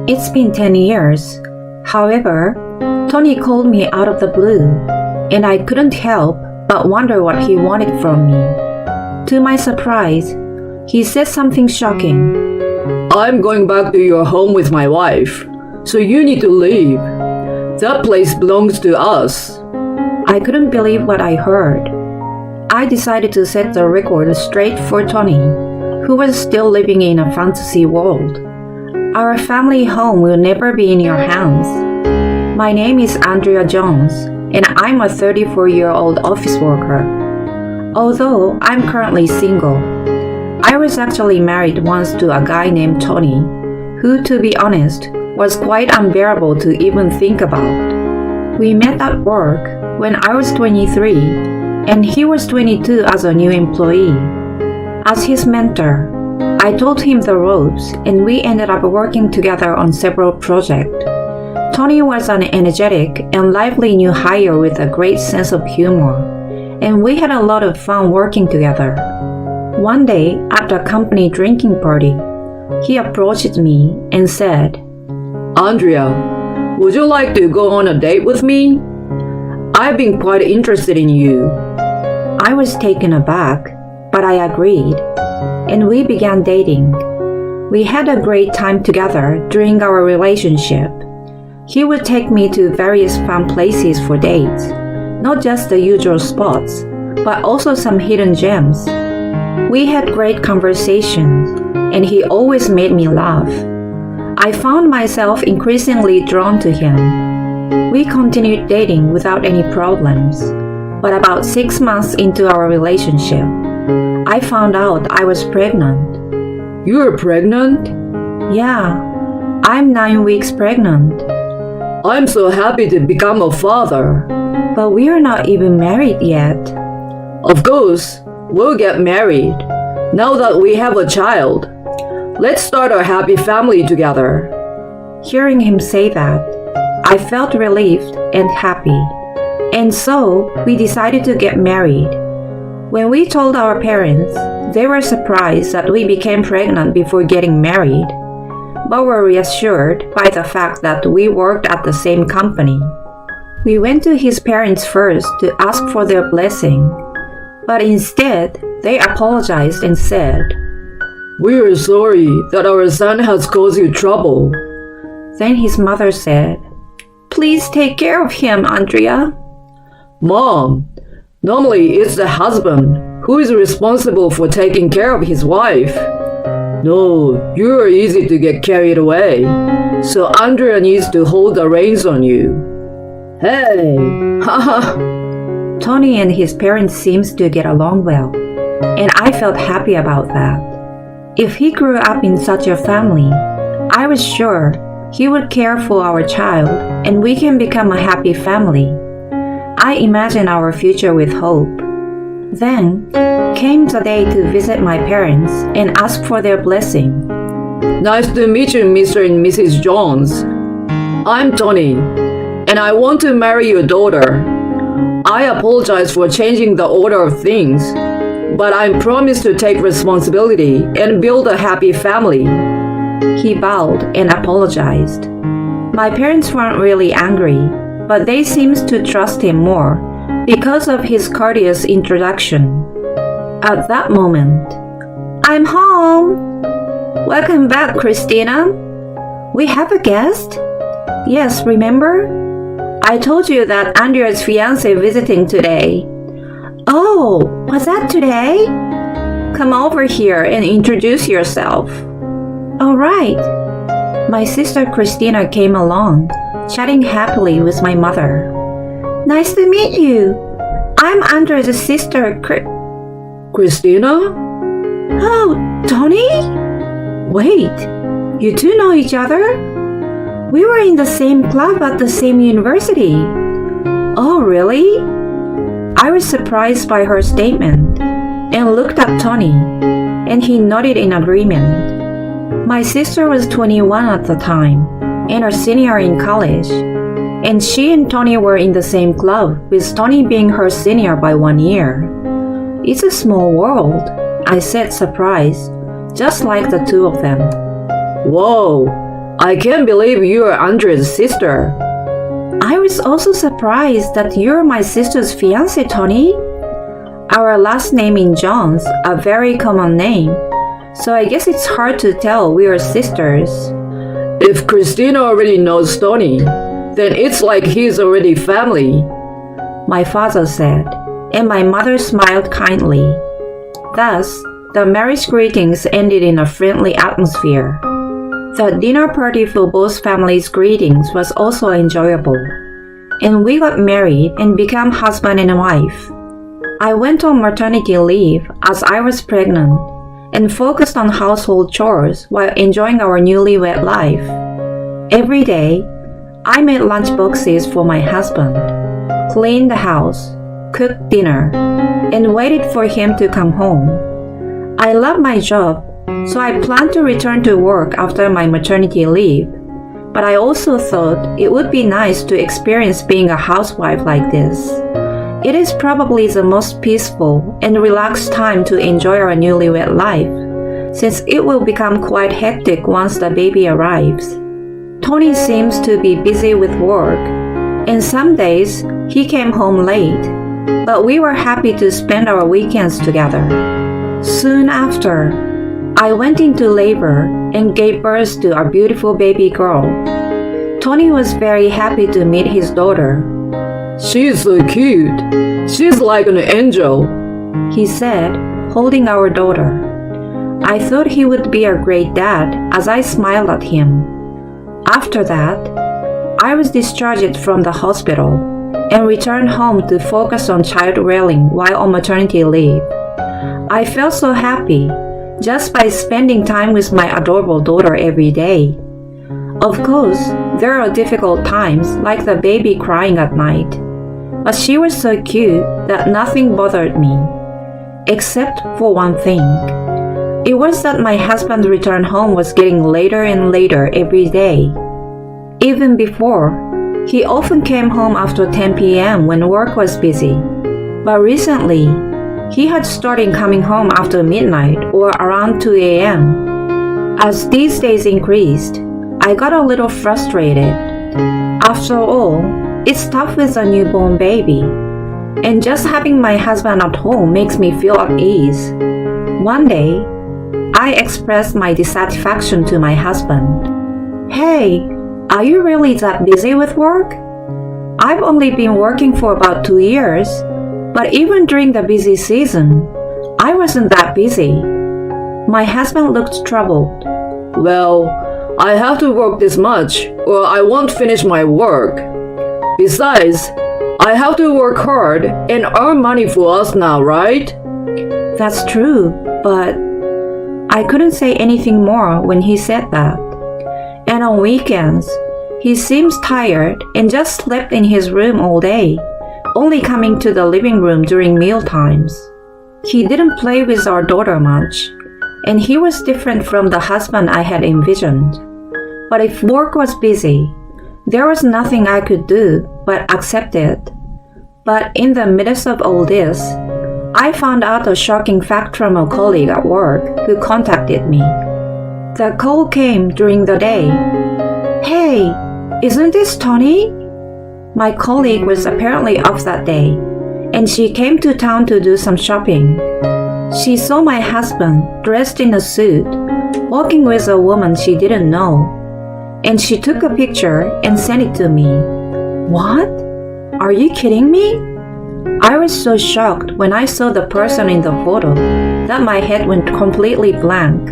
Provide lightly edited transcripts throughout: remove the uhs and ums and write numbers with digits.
It's been 10 years. However, Tony called me out of the blue, and I couldn't help but wonder what he wanted from me. To my surprise, he said something shocking. I'm going back to your home with my wife, so you need to leave. That place belongs to us. I couldn't believe what I heard. I decided to set the record straight for Tony, who was still living in a fantasy world. Our family home will never be in your hands. My name is Andrea Jones, and I'm a 34-year-old office worker. Although I'm currently single, I was actually married once to a guy named Tony, who, to be honest, was quite unbearable to even think about. We met at work when I was 23, and he was 22 as a new employee. As his mentor, I told him the ropes, and we ended up working together on several projects. Tony was an energetic and lively new hire with a great sense of humor, and we had a lot of fun working together. One day, at a company drinking party, he approached me and said, Andrea, would you like to go on a date with me? I've been quite interested in you. I was taken aback, but I agreed, and we began dating. We had a great time together during our relationship. He would take me to various fun places for dates, not just the usual spots, but also some hidden gems. We had great conversations, and he always made me laugh. I found myself increasingly drawn to him. We continued dating without any problems, but about 6 months into our relationship, I found out I was pregnant. You're pregnant? Yeah, I'm 9 weeks pregnant. I'm so happy to become a father. But we're not even married yet. Of course, we'll get married. Now that we have a child, let's start a happy family together. Hearing him say that, I felt relieved and happy. And so, we decided to get married. When we told our parents, they were surprised that we became pregnant before getting married, but were reassured by the fact that we worked at the same company. We went to his parents first to ask for their blessing, but instead, they apologized and said, We're sorry that our son has caused you trouble. Then his mother said, Please take care of him, Andrea. Mom, normally it's the husband who is responsible for taking care of his wife. No, you're easy to get carried away, so Andrea needs to hold the reins on you. Hey, haha. Tony and his parents seems to get along well, and I felt happy about that. If he grew up in such a family, I was sure he would care for our child and we can become a happy family. I imagine our future with hope. Then came the day to visit my parents and ask for their blessing. Nice to meet you, Mr. and Mrs. Jones. I'm Tony, and I want to marry your daughter. I apologize for changing the order of things, but I promise to take responsibility and build a happy family. He bowed and apologized. My parents weren't really angry, but they seemed to trust him more because of his courteous introduction. At that moment, I'm home! Welcome back, Christina. We have a guest? Yes, remember? I told you that Andrea's fiancé visiting today. Oh, was that today? Come over here and introduce yourself. All right. My sister Christina came along, chatting happily with my mother. Nice to meet you. I'm Andrea's sister, Christina? Oh, Tony? Wait, you two know each other? We were in the same club at the same university. Oh, really? I was surprised by her statement and looked at Tony, and he nodded in agreement. My sister was 21 at the time and a senior in college, and she and Tony were in the same club, with Tony being her senior by 1 year. It's a small world, I said, surprised, just like the two of them. Whoa, I can't believe you're Andre's sister. I was also surprised that you're my sister's fiance, Tony. Our last name in Jones, a very common name, so I guess it's hard to tell we are sisters. If Christina already knows Tony, then it's like he's already family, my father said, and my mother smiled kindly. Thus, the marriage greetings ended in a friendly atmosphere. The dinner party for both families' greetings was also enjoyable, and we got married and became husband and wife. I went on maternity leave as I was pregnant and focused on household chores while enjoying our newlywed life. Every day, I made lunch boxes for my husband, cleaned the house, cooked dinner, and waited for him to come home. I love my job, so I planned to return to work after my maternity leave, but I also thought it would be nice to experience being a housewife like this. It is probably the most peaceful and relaxed time to enjoy our newlywed life, since it will become quite hectic once the baby arrives. Tony seems to be busy with work, and some days he came home late, but we were happy to spend our weekends together. Soon after, I went into labor and gave birth to our beautiful baby girl. Tony was very happy to meet his daughter. She's so cute. She's like an angel, he said, holding our daughter. I thought he would be a great dad as I smiled at him. After that, I was discharged from the hospital and returned home to focus on child rearing while on maternity leave. I felt so happy just by spending time with my adorable daughter every day. Of course, there are difficult times like the baby crying at night, but she was so cute that nothing bothered me, except for one thing. It was that my husband's return home was getting later and later every day. Even before, he often came home after 10 p.m. when work was busy, but recently, he had started coming home after midnight or around 2 a.m. As these days increased, I got a little frustrated. After all, it's tough with a newborn baby, and just having my husband at home makes me feel at ease. One day, I expressed my dissatisfaction to my husband. Hey, are you really that busy with work? I've only been working for about 2 years, but even during the busy season, I wasn't that busy. My husband looked troubled. Well, I have to work this much or I won't finish my work. Besides, I have to work hard and earn money for us now, right? That's true, but I couldn't say anything more when he said that. And on weekends, he seems tired and just slept in his room all day, only coming to the living room during meal times. He didn't play with our daughter much, and he was different from the husband I had envisioned. But if work was busy, there was nothing I could do but accept it. But in the midst of all this, I found out a shocking fact from a colleague at work who contacted me. The call came during the day. Hey, isn't this Tony? My colleague was apparently off that day, and she came to town to do some shopping. She saw my husband dressed in a suit, walking with a woman she didn't know, and she took a picture and sent it to me. What? Are you kidding me? I was so shocked when I saw the person in the photo that my head went completely blank.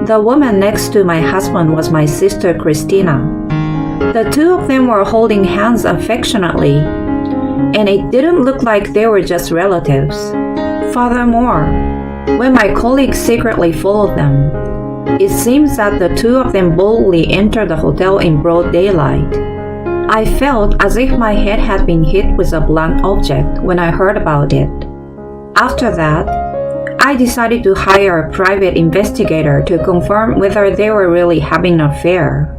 The woman next to my husband was my sister Christina. The two of them were holding hands affectionately, and it didn't look like they were just relatives. Furthermore, when my colleague secretly followed them, it seems that the two of them boldly entered the hotel in broad daylight. I felt as if my head had been hit with a blunt object when I heard about it. After that, I decided to hire a private investigator to confirm whether they were really having an affair.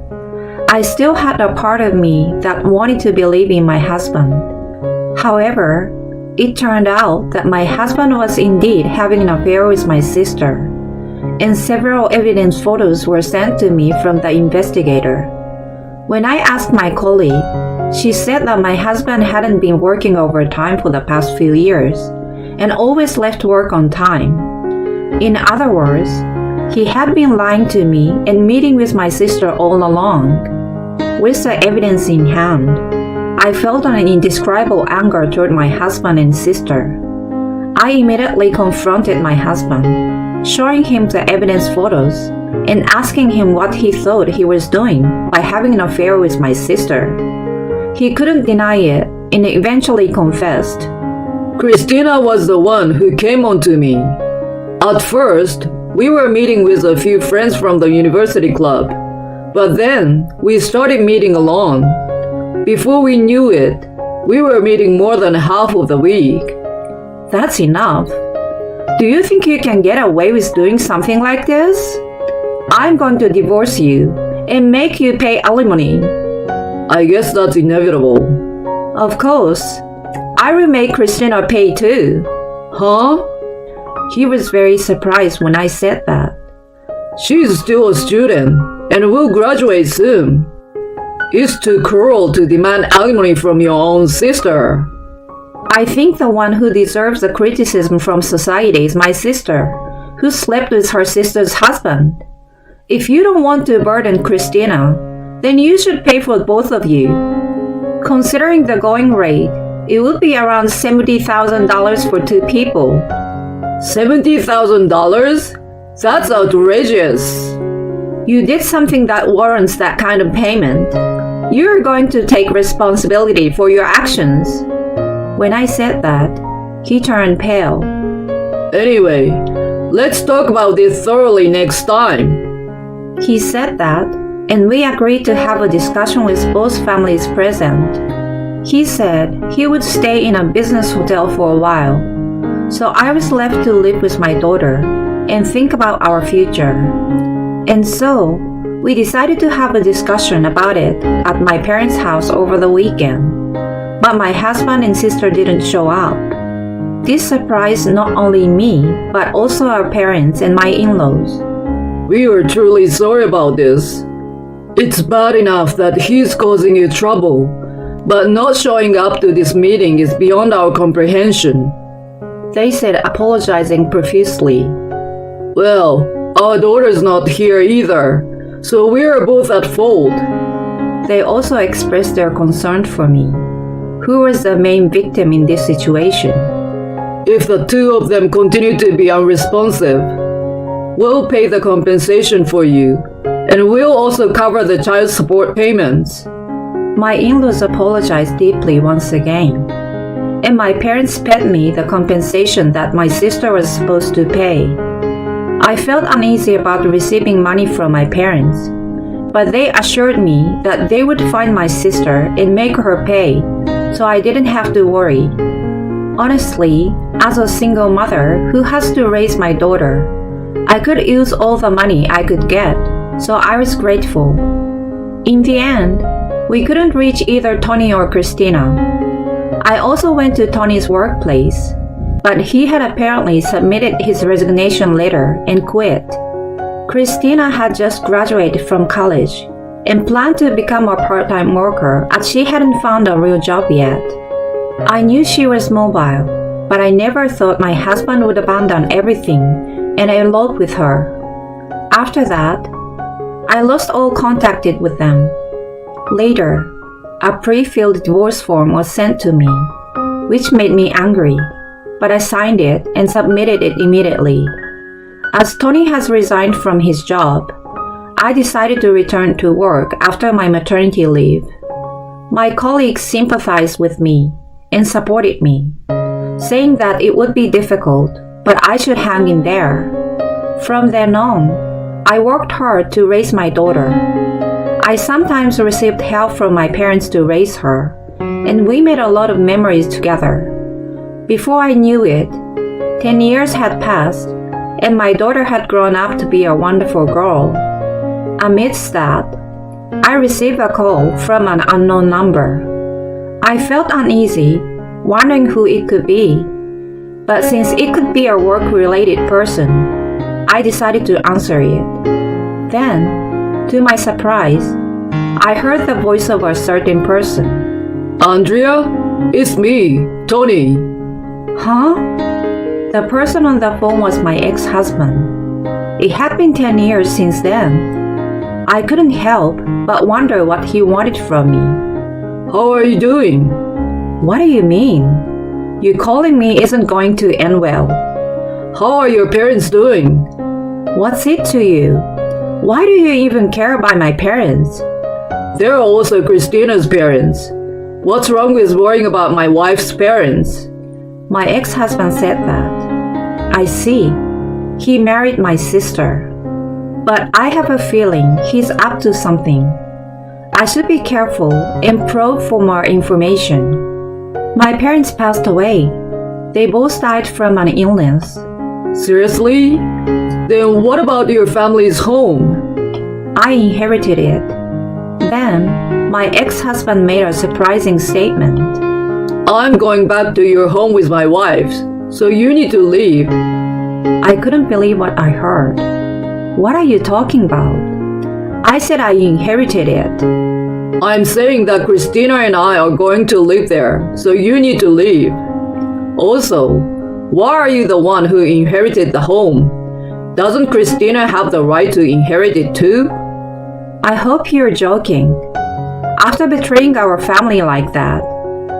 I still had a part of me that wanted to believe in my husband. However, it turned out that my husband was indeed having an affair with my sister, and several evidence photos were sent to me from the investigator. When I asked my colleague, she said that my husband hadn't been working overtime for the past few years and always left work on time. In other words, he had been lying to me and meeting with my sister all along. With the evidence in hand, I felt an indescribable anger toward my husband and sister. I immediately confronted my husband, showing him the evidence photos and asking him what he thought he was doing by having an affair with my sister. He couldn't deny it and eventually confessed. Christina was the one who came on to me. At first, we were meeting with a few friends from the university club, but then we started meeting alone. Before we knew it, we were meeting more than half of the week. That's enough. Do you think you can get away with doing something like this? I'm going to divorce you and make you pay alimony. I guess that's inevitable. Of course. I will make Christina pay too. Huh? He was very surprised when I said that. She's still a student and will graduate soon. It's too cruel to demand alimony from your own sister. I think the one who deserves the criticism from society is my sister, who slept with her sister's husband. If you don't want to burden Christina, then you should pay for both of you. Considering the going rate, it would be around $70,000 for two people. $70,000? That's outrageous. You did something that warrants that kind of payment. You're going to take responsibility for your actions. When I said that, he turned pale. Anyway, let's talk about this thoroughly next time. He said that, and we agreed to have a discussion with both families present. He said he would stay in a business hotel for a while, so I was left to live with my daughter and think about our future. And so, we decided to have a discussion about it at my parents' house over the weekend. But my husband and sister didn't show up. This surprised not only me, but also our parents and my in-laws. We are truly sorry about this. It's bad enough that he's causing you trouble, but not showing up to this meeting is beyond our comprehension. They said, apologizing profusely. Well, our daughter's not here either, so we are both at fault. They also expressed their concern for me, who was the main victim in this situation. If the two of them continue to be unresponsive, we'll pay the compensation for you, and we'll also cover the child support payments. My in-laws apologized deeply once again, and my parents paid me the compensation that my sister was supposed to pay. I felt uneasy about receiving money from my parents, but they assured me that they would find my sister and make her pay, so I didn't have to worry. Honestly, as a single mother who has to raise my daughter, I could use all the money I could get, so I was grateful. In the end, we couldn't reach either Tony or Christina. I also went to Tony's workplace, but he had apparently submitted his resignation letter and quit. Christina had just graduated from college and planned to become a part-time worker as she hadn't found a real job yet. I knew she was mobile, but I never thought my husband would abandon everything and elope with her. After that, I lost all contact with them. Later, a pre-filled divorce form was sent to me, which made me angry, but I signed it and submitted it immediately. As Tony has resigned from his job, I decided to return to work after my maternity leave. My colleagues sympathized with me and supported me, saying that it would be difficult, but I should hang in there. From then on, I worked hard to raise my daughter. I sometimes received help from my parents to raise her, and we made a lot of memories together. Before I knew it, 10 years had passed, and my daughter had grown up to be a wonderful girl. Amidst that, I received a call from an unknown number. I felt uneasy, wondering who it could be. But since it could be a work-related person, I decided to answer it. Then, to my surprise, I heard the voice of a certain person. Andrea? It's me, Tony. Huh? The person on the phone was my ex-husband. It had been 10 years since then. I couldn't help but wonder what he wanted from me. How are you doing? What do you mean? You calling me isn't going to end well. How are your parents doing? What's it to you? Why do you even care about my parents? They're also Christina's parents. What's wrong with worrying about my wife's parents? My ex-husband said that. I see. He married my sister. But I have a feeling he's up to something. I should be careful and probe for more information. My parents passed away. They both died from an illness. Seriously? Then what about your family's home? I inherited it. Then, my ex-husband made a surprising statement. I'm going back to your home with my wife, so you need to leave. I couldn't believe what I heard. What are you talking about? I said I inherited it. I'm saying that Christina and I are going to live there, so you need to leave. Also, why are you the one who inherited the home? Doesn't Christina have the right to inherit it too? I hope you're joking. After betraying our family like that,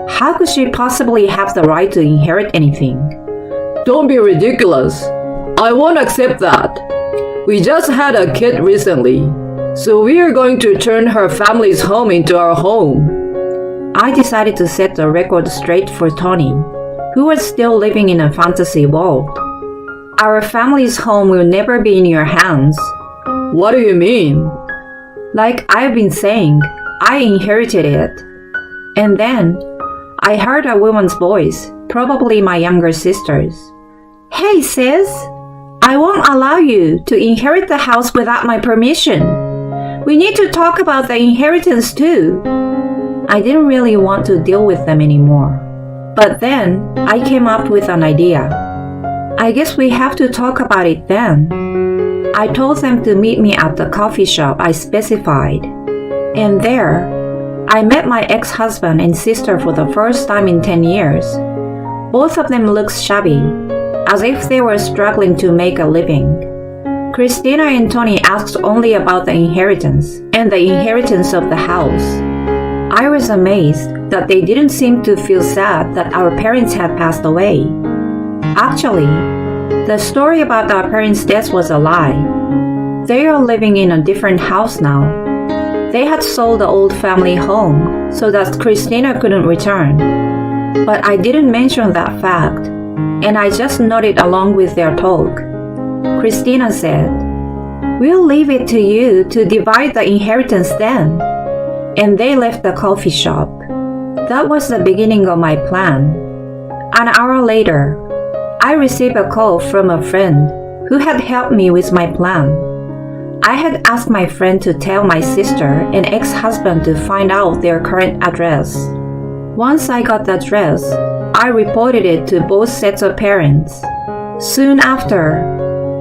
how could she possibly have the right to inherit anything? Don't be ridiculous. I won't accept that. We just had a kid recently, so we are going to turn her family's home into our home. I decided to set the record straight for Tony, who was still living in a fantasy world. Our family's home will never be in your hands. What do you mean? Like I've been saying, I inherited it. And then, I heard a woman's voice, probably my younger sister's. Hey sis, I won't allow you to inherit the house without my permission. We need to talk about the inheritance too. I didn't really want to deal with them anymore. But then, I came up with an idea. I guess we have to talk about it then. I told them to meet me at the coffee shop I specified. And there, I met my ex-husband and sister for the first time in 10 years. Both of them looked shabby, as if they were struggling to make a living. Christina and Tony asked only about the inheritance and the inheritance of the house. I was amazed that they didn't seem to feel sad that our parents had passed away. Actually, the story about our parents' death was a lie. They are living in a different house now. They had sold the old family home so that Christina couldn't return. But I didn't mention that fact, and I just nodded along with their talk. Christina said, "We'll leave it to you to divide the inheritance then." And they left the coffee shop. That was the beginning of my plan. An hour later, I received a call from a friend who had helped me with my plan. I had asked my friend to tell my sister and ex-husband to find out their current address. Once I got the address, I reported it to both sets of parents. Soon after,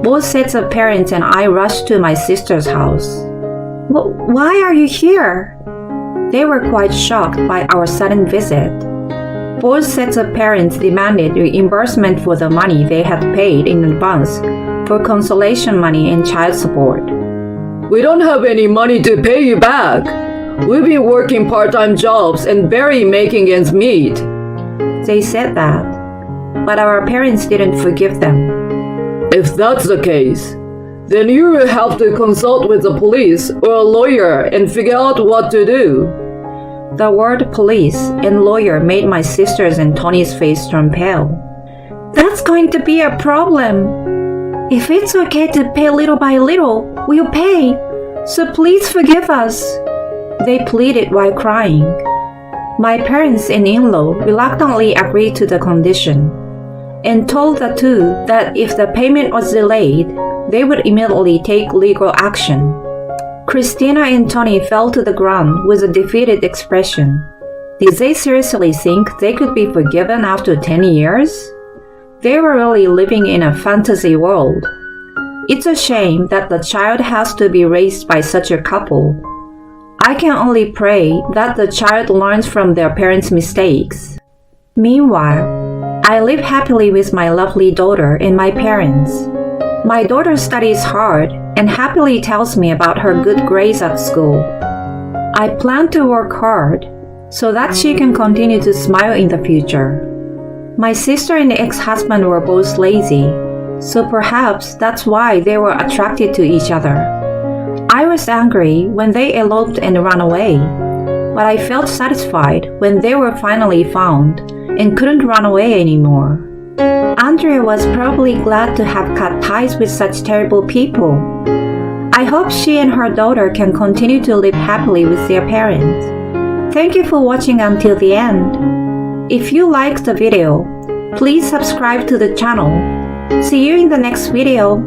both sets of parents and I rushed to my sister's house. Why are you here? They were quite shocked by our sudden visit. Both sets of parents demanded reimbursement for the money they had paid in advance for consolation money and child support. We don't have any money to pay you back. We've been working part-time jobs and barely making ends meet. They said that, but our parents didn't forgive them. If that's the case, then you will have to consult with the police or a lawyer and figure out what to do. The word police and lawyer made my sister's and Tony's face turn pale. That's going to be a problem. If it's okay to pay little by little, we'll pay. So please forgive us. They pleaded while crying. My parents and in-law reluctantly agreed to the condition and told the two that if the payment was delayed, they would immediately take legal action. Christina and Tony fell to the ground with a defeated expression. Did they seriously think they could be forgiven after 10 years? They were really living in a fantasy world. It's a shame that the child has to be raised by such a couple. I can only pray that the child learns from their parents' mistakes. Meanwhile, I live happily with my lovely daughter and my parents. My daughter studies hard and happily tells me about her good grades at school. I plan to work hard so that she can continue to smile in the future. My sister and ex-husband were both lazy, so perhaps that's why they were attracted to each other. I was angry when they eloped and ran away, but I felt satisfied when they were finally found and couldn't run away anymore. Andrea was probably glad to have cut ties with such terrible people. I hope she and her daughter can continue to live happily with their parents. Thank you for watching until the end. If you liked the video, please subscribe to the channel. See you in the next video.